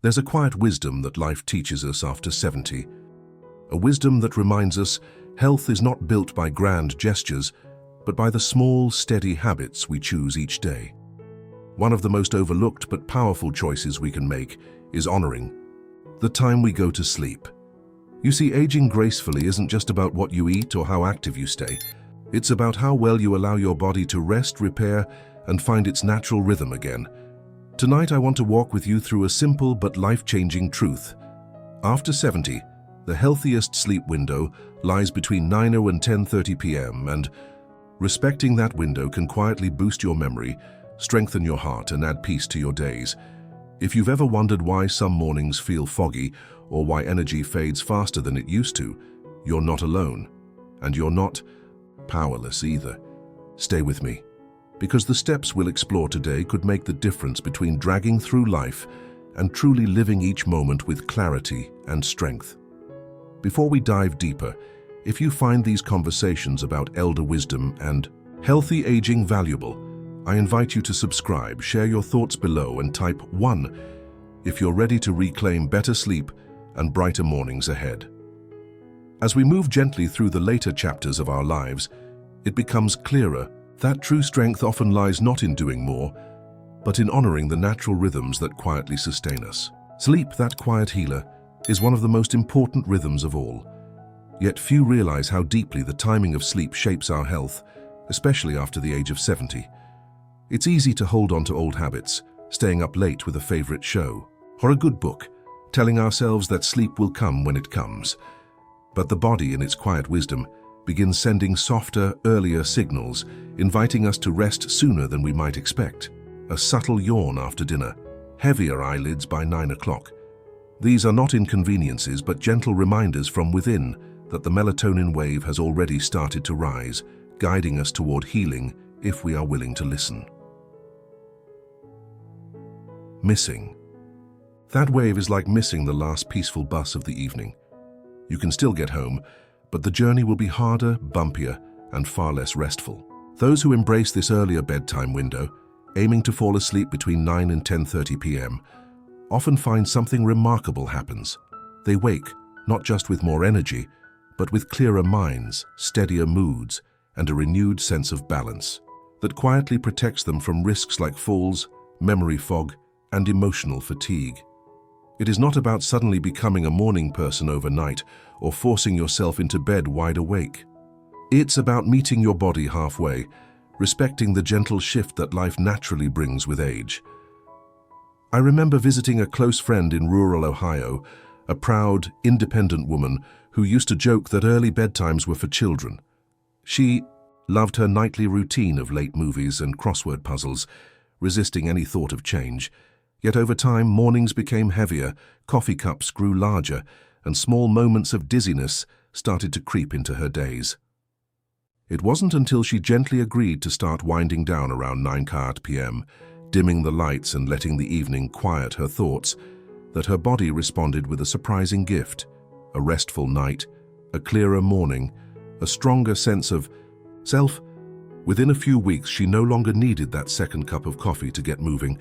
There's a quiet wisdom that life teaches us after 70. A wisdom that reminds us health is not built by grand gestures, but by the small, steady habits we choose each day. One of the most overlooked but powerful choices we can make is honoring the time we go to sleep. You see, aging gracefully isn't just about what you eat or how active you stay. It's about how well you allow your body to rest, repair, and find its natural rhythm again. Tonight, I want to walk with you through a simple but life-changing truth. After 70, the healthiest sleep window lies between 9 and 10:30 p.m., and respecting that window can quietly boost your memory, strengthen your heart, and add peace to your days. If you've ever wondered why some mornings feel foggy or why energy fades faster than it used to, you're not alone. And you're not powerless either. Stay with me, because the steps we'll explore today could make the difference between dragging through life and truly living each moment with clarity and strength. Before we dive deeper, if you find these conversations about elder wisdom and healthy aging valuable, I invite you to subscribe, share your thoughts below, and type 1 if you're ready to reclaim better sleep and brighter mornings ahead. As we move gently through the later chapters of our lives, it becomes clearer that true strength often lies not in doing more, but in honoring the natural rhythms that quietly sustain us. Sleep, that quiet healer, is one of the most important rhythms of all. Yet few realize how deeply the timing of sleep shapes our health, especially after the age of 70. It's easy to hold on to old habits, staying up late with a favorite show, or a good book, telling ourselves that sleep will come when it comes. But the body, in its quiet wisdom, begins sending softer, earlier signals, inviting us to rest sooner than we might expect. A subtle yawn after dinner, heavier eyelids by 9 o'clock. These are not inconveniences, but gentle reminders from within that the melatonin wave has already started to rise, guiding us toward healing if we are willing to listen. Missing. That wave is like missing the last peaceful bus of the evening. You can still get home, but the journey will be harder, bumpier, and far less restful. Those who embrace this earlier bedtime window, aiming to fall asleep between 9 and 10:30 p.m., often find something remarkable happens. They wake, not just with more energy, but with clearer minds, steadier moods, and a renewed sense of balance that quietly protects them from risks like falls, memory fog, and emotional fatigue. It is not about suddenly becoming a morning person overnight or forcing yourself into bed wide awake. It's about meeting your body halfway, respecting the gentle shift that life naturally brings with age. I remember visiting a close friend in rural Ohio, a proud, independent woman who used to joke that early bedtimes were for children. She loved her nightly routine of late movies and crossword puzzles, resisting any thought of change. Yet over time, mornings became heavier, coffee cups grew larger, and small moments of dizziness started to creep into her days. It wasn't until she gently agreed to start winding down around 9 p.m., dimming the lights and letting the evening quiet her thoughts, that her body responded with a surprising gift: a restful night, a clearer morning, a stronger sense of self. Within a few weeks, she no longer needed that second cup of coffee to get moving,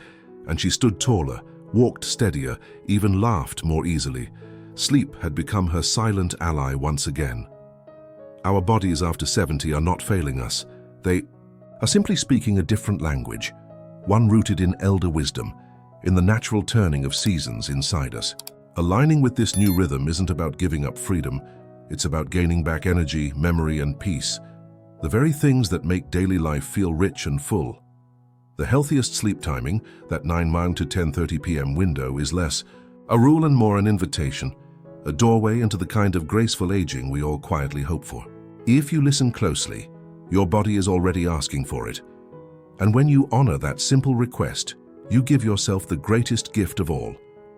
and she stood taller, walked steadier, even laughed more easily. Sleep had become her silent ally once again. Our bodies after 70 are not failing us. They are simply speaking a different language, one rooted in elder wisdom, in the natural turning of seasons inside us. Aligning with this new rhythm isn't about giving up freedom, it's about gaining back energy, memory, and peace, the very things that make daily life feel rich and full. The healthiest sleep timing, that 9 to 10:30 p.m. window, is less a rule and more an invitation, a doorway into the kind of graceful aging we all quietly hope for. If you listen closely, your body is already asking for it. And when you honor that simple request, you give yourself the greatest gift of all,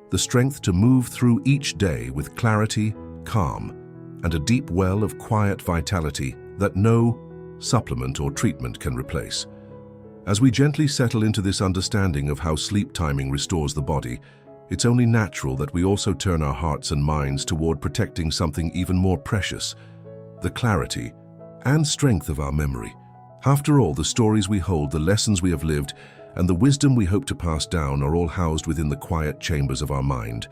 the strength to move through each day with clarity, calm, and a deep well of quiet vitality that no supplement or treatment can replace. As we gently settle into this understanding of how sleep timing restores the body, it's only natural that we also turn our hearts and minds toward protecting something even more precious: the clarity and strength of our memory. After all, the stories we hold, the lessons we have lived, and the wisdom we hope to pass down are all housed within the quiet chambers of our mind.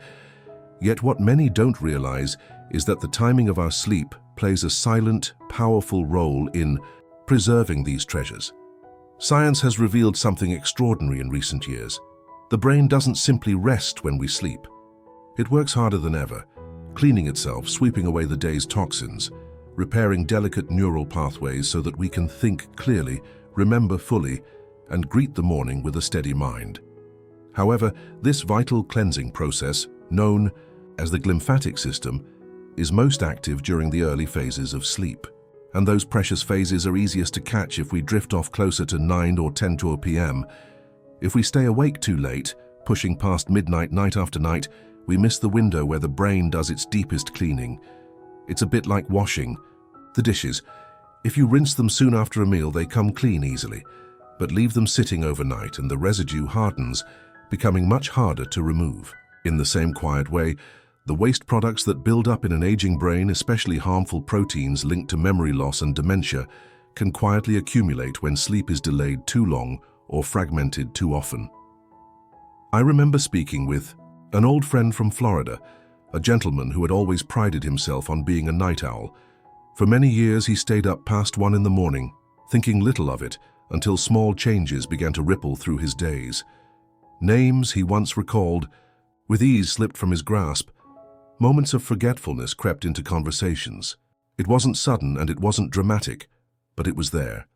Yet what many don't realize is that the timing of our sleep plays a silent, powerful role in preserving these treasures. Science has revealed something extraordinary in recent years. The brain doesn't simply rest when we sleep. It works harder than ever, cleaning itself, sweeping away the day's toxins, repairing delicate neural pathways so that we can think clearly, remember fully, and greet the morning with a steady mind. However, this vital cleansing process, known as the glymphatic system, is most active during the early phases of sleep. And those precious phases are easiest to catch if we drift off closer to 9 or 10 p.m. If we stay awake too late, pushing past midnight night after night, we miss the window where the brain does its deepest cleaning. It's a bit like washing the dishes. If you rinse them soon after a meal, they come clean easily, but leave them sitting overnight and the residue hardens, becoming much harder to remove. In the same quiet way, the waste products that build up in an aging brain, especially harmful proteins linked to memory loss and dementia, can quietly accumulate when sleep is delayed too long or fragmented too often. I remember speaking with an old friend from Florida, a gentleman who had always prided himself on being a night owl. For many years he stayed up past 1 in the morning, thinking little of it until small changes began to ripple through his days. Names he once recalled with ease slipped from his grasp. Moments of forgetfulness crept into conversations. It wasn't sudden and it wasn't dramatic, but it was there.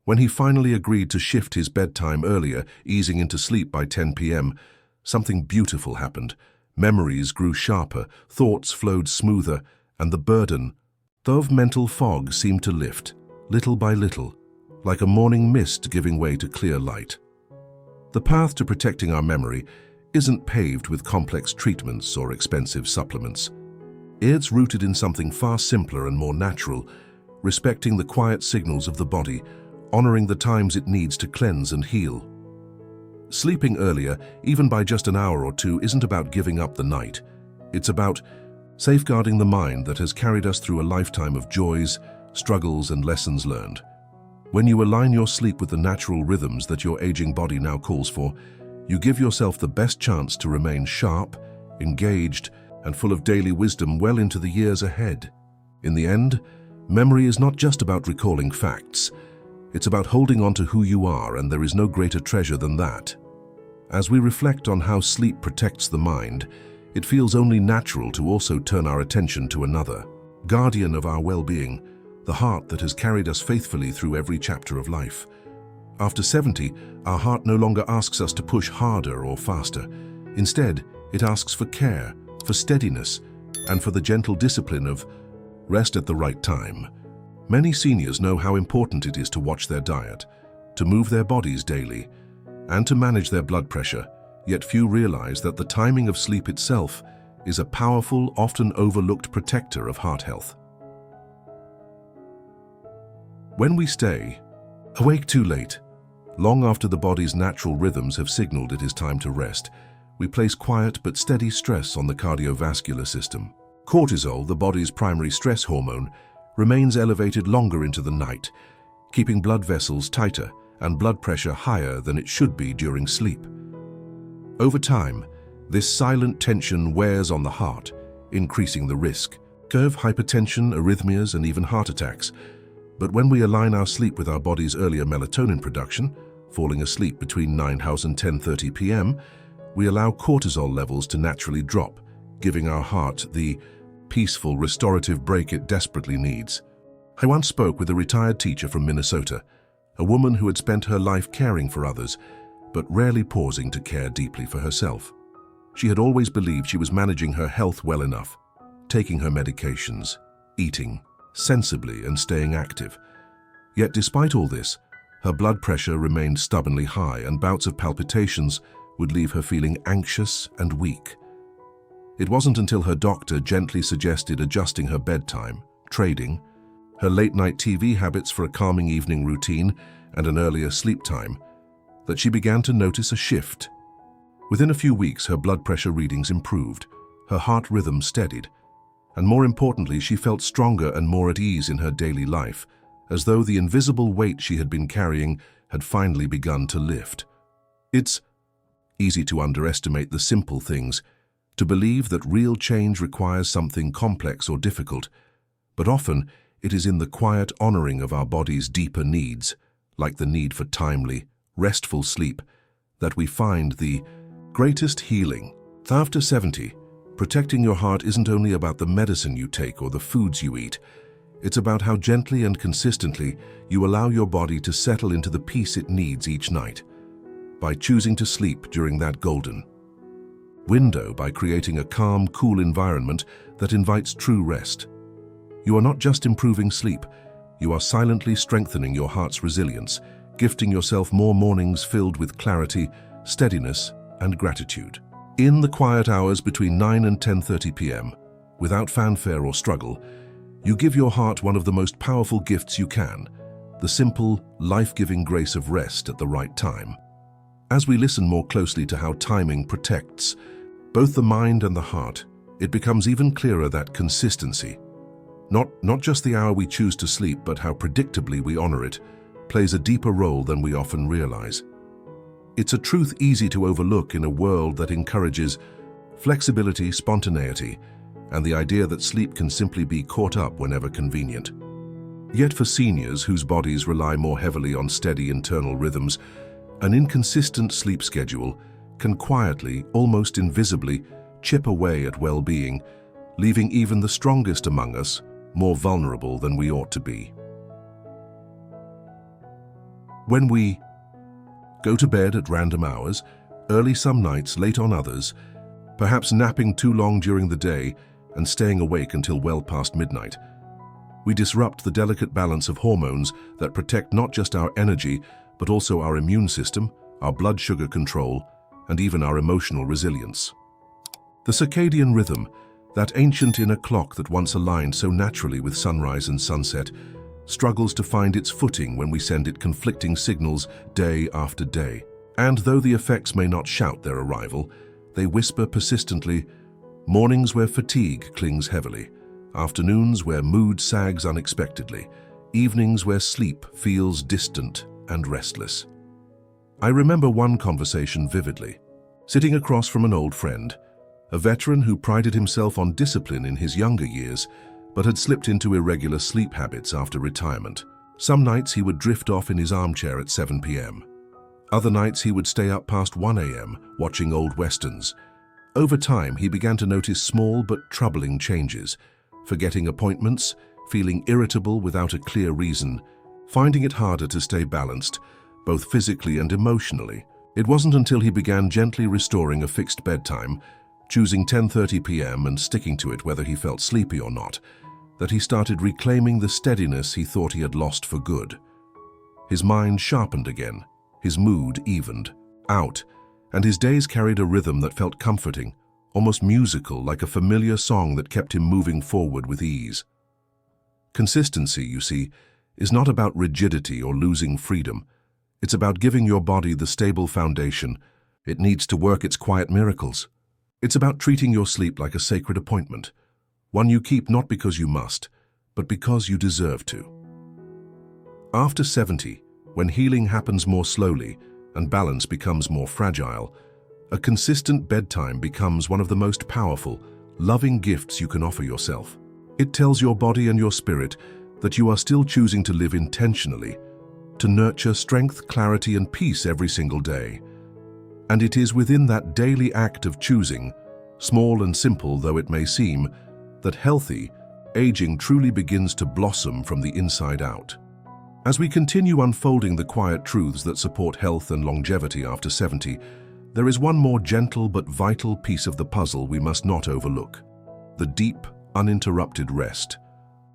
When he finally agreed to shift his bedtime earlier, easing into sleep by 10 p.m., something beautiful happened. Memories grew sharper, thoughts flowed smoother, and the burden of mental fog seemed to lift, little by little, like a morning mist giving way to clear light. The path to protecting our memory isn't paved with complex treatments or expensive supplements. It's rooted in something far simpler and more natural, respecting the quiet signals of the body, honoring the times it needs to cleanse and heal. Sleeping earlier, even by just an hour or two, isn't about giving up the night. It's about safeguarding the mind that has carried us through a lifetime of joys, struggles, and lessons learned. When you align your sleep with the natural rhythms that your aging body now calls for, you give yourself the best chance to remain sharp, engaged, and full of daily wisdom well into the years ahead. In the end, memory is not just about recalling facts. It's about holding on to who you are, and there is no greater treasure than that. As we reflect on how sleep protects the mind, it feels only natural to also turn our attention to another, guardian of our well-being, the heart that has carried us faithfully through every chapter of life. After 70, our heart no longer asks us to push harder or faster. Instead, it asks for care, for steadiness, and for the gentle discipline of rest at the right time. Many seniors know how important it is to watch their diet, to move their bodies daily, and to manage their blood pressure, yet few realize that the timing of sleep itself is a powerful, often overlooked protector of heart health. When we stay awake too late, long after the body's natural rhythms have signaled it is time to rest, we place quiet but steady stress on the cardiovascular system. Cortisol, the body's primary stress hormone, remains elevated longer into the night, keeping blood vessels tighter and blood pressure higher than it should be during sleep. Over time, this silent tension wears on the heart, increasing the risk of hypertension, arrhythmias, and even heart attacks. But when we align our sleep with our body's earlier melatonin production, falling asleep between 9 and 10:30 p.m., we allow cortisol levels to naturally drop, giving our heart the peaceful, restorative break it desperately needs. I once spoke with a retired teacher from Minnesota, a woman who had spent her life caring for others, but rarely pausing to care deeply for herself. She had always believed she was managing her health well enough, taking her medications, eating sensibly, and staying active. Yet despite all this, her blood pressure remained stubbornly high, and bouts of palpitations would leave her feeling anxious and weak. It wasn't until her doctor gently suggested adjusting her bedtime, trading her late-night TV habits for a calming evening routine and an earlier sleep time, that she began to notice a shift. Within a few weeks, her blood pressure readings improved, her heart rhythm steadied, and more importantly, she felt stronger and more at ease in her daily life, as though the invisible weight she had been carrying had finally begun to lift. It's easy to underestimate the simple things, to believe that real change requires something complex or difficult, but often it is in the quiet honoring of our body's deeper needs, like the need for timely, restful sleep, that we find the greatest healing. After 70, protecting your heart isn't only about the medicine you take or the foods you eat. It's about how gently and consistently you allow your body to settle into the peace it needs each night, by choosing to sleep during that golden window, by creating a calm, cool environment that invites true rest. You are not just improving sleep, you are silently strengthening your heart's resilience, gifting yourself more mornings filled with clarity, steadiness, and gratitude. In the quiet hours between 9 and 10:30 p.m., without fanfare or struggle, you give your heart one of the most powerful gifts you can, the simple, life-giving grace of rest at the right time. As we listen more closely to how timing protects both the mind and the heart, it becomes even clearer that consistency, not just the hour we choose to sleep, but how predictably we honor it, plays a deeper role than we often realize. It's a truth easy to overlook in a world that encourages flexibility, spontaneity, and the idea that sleep can simply be caught up whenever convenient. Yet for seniors whose bodies rely more heavily on steady internal rhythms, an inconsistent sleep schedule can quietly, almost invisibly, chip away at well-being, leaving even the strongest among us more vulnerable than we ought to be. When we go to bed at random hours, early some nights, late on others, perhaps napping too long during the day and staying awake until well past midnight, we disrupt the delicate balance of hormones that protect not just our energy, but also our immune system, our blood sugar control, and even our emotional resilience. The circadian rhythm, that ancient inner clock that once aligned so naturally with sunrise and sunset, struggles to find its footing when we send it conflicting signals day after day. And though the effects may not shout their arrival, they whisper persistently, mornings where fatigue clings heavily, afternoons where mood sags unexpectedly, evenings where sleep feels distant and restless. I remember one conversation vividly, sitting across from an old friend, a veteran who prided himself on discipline in his younger years, but had slipped into irregular sleep habits after retirement. Some nights he would drift off in his armchair at 7 p.m. Other nights he would stay up past 1 a.m. watching old westerns. Over time, he began to notice small but troubling changes, forgetting appointments, feeling irritable without a clear reason, finding it harder to stay balanced, both physically and emotionally. It wasn't until he began gently restoring a fixed bedtime, choosing 10:30 p.m. and sticking to it whether he felt sleepy or not, that he started reclaiming the steadiness he thought he had lost for good. His mind sharpened again, his mood evened out, and his days carried a rhythm that felt comforting, almost musical, like a familiar song that kept him moving forward with ease. Consistency, you see, is not about rigidity or losing freedom. It's about giving your body the stable foundation it needs to work its quiet miracles. It's about treating your sleep like a sacred appointment, one you keep not because you must, but because you deserve to. After 70, when healing happens more slowly and balance becomes more fragile, a consistent bedtime becomes one of the most powerful, loving gifts you can offer yourself. It tells your body and your spirit that you are still choosing to live intentionally, to nurture strength, clarity, and peace every single day. And it is within that daily act of choosing, small and simple though it may seem, that healthy aging truly begins to blossom from the inside out. As we continue unfolding the quiet truths that support health and longevity after 70, there is one more gentle but vital piece of the puzzle we must not overlook: the deep, uninterrupted rest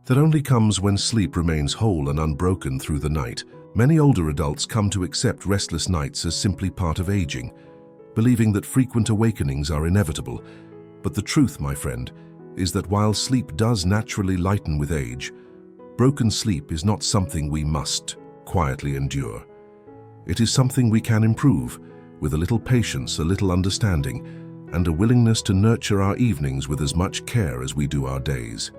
that only comes when sleep remains whole and unbroken through the night. Many older adults come to accept restless nights as simply part of aging, believing that frequent awakenings are inevitable. But the truth, my friend, is that while sleep does naturally lighten with age, broken sleep is not something we must quietly endure. It is something we can improve with a little patience, a little understanding, and a willingness to nurture our evenings with as much care as we do our days.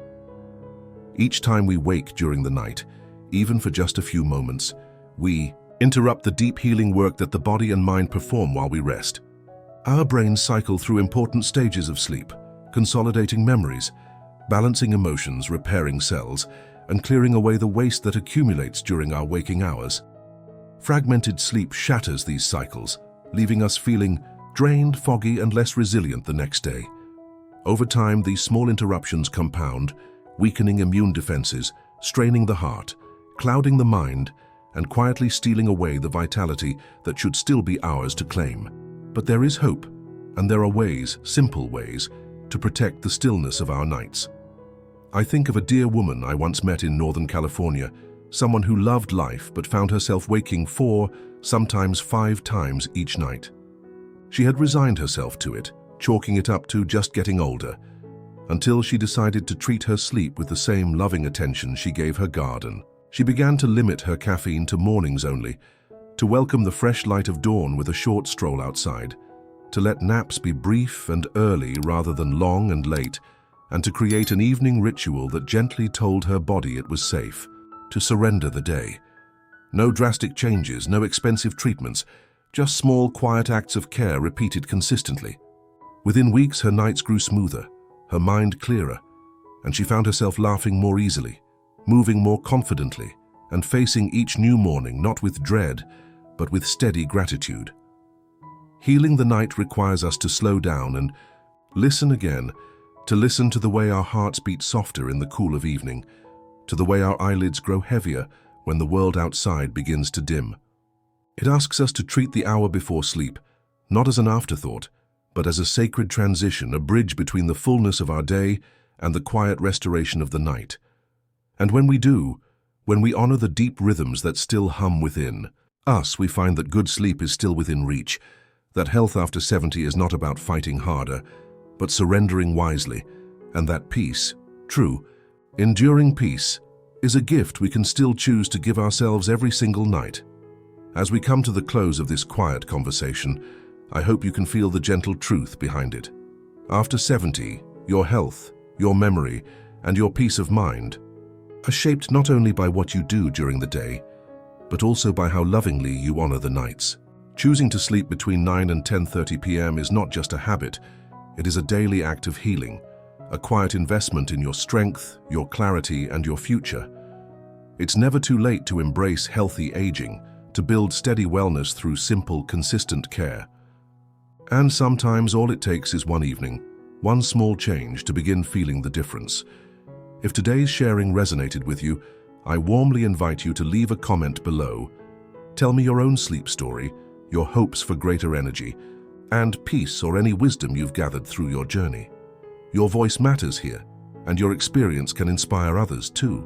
Each time we wake during the night, even for just a few moments, we interrupt the deep healing work that the body and mind perform while we rest. Our brains cycle through important stages of sleep, consolidating memories, balancing emotions, repairing cells, and clearing away the waste that accumulates during our waking hours. Fragmented sleep shatters these cycles, leaving us feeling drained, foggy, and less resilient the next day. Over time, these small interruptions compound, weakening immune defenses, straining the heart, clouding the mind, and quietly stealing away the vitality that should still be ours to claim. But there is hope, and there are ways, simple ways, to protect the stillness of our nights. I think of a dear woman I once met in Northern California, someone who loved life but found herself waking 4, sometimes 5 times each night. She had resigned herself to it, chalking it up to just getting older, until she decided to treat her sleep with the same loving attention she gave her garden. She began to limit her caffeine to mornings only, to welcome the fresh light of dawn with a short stroll outside, to let naps be brief and early rather than long and late, and to create an evening ritual that gently told her body it was safe to surrender the day. No drastic changes, no expensive treatments, just small, quiet acts of care repeated consistently. Within weeks, her nights grew smoother, her mind clearer, and she found herself laughing more easily, moving more confidently, and facing each new morning not with dread, but with steady gratitude. Healing the night requires us to slow down and listen again, to listen to the way our hearts beat softer in the cool of evening, to the way our eyelids grow heavier when the world outside begins to dim. It asks us to treat the hour before sleep, not as an afterthought, but as a sacred transition, a bridge between the fullness of our day and the quiet restoration of the night. And when we do, when we honor the deep rhythms that still hum within us, we find that good sleep is still within reach, that health after 70 is not about fighting harder, but surrendering wisely, and that peace, true, enduring peace, is a gift we can still choose to give ourselves every single night. As we come to the close of this quiet conversation, I hope you can feel the gentle truth behind it. After 70, your health, your memory, and your peace of mind are shaped not only by what you do during the day, but also by how lovingly you honor the nights. Choosing to sleep between 9 and 10:30 p.m. is not just a habit, it is a daily act of healing, a quiet investment in your strength, your clarity, and your future. It's never too late to embrace healthy aging, to build steady wellness through simple, consistent care. And sometimes all it takes is one evening, one small change to begin feeling the difference. If today's sharing resonated with you, I warmly invite you to leave a comment below. Tell me your own sleep story, your hopes for greater energy, and peace, or any wisdom you've gathered through your journey. Your voice matters here, and your experience can inspire others too.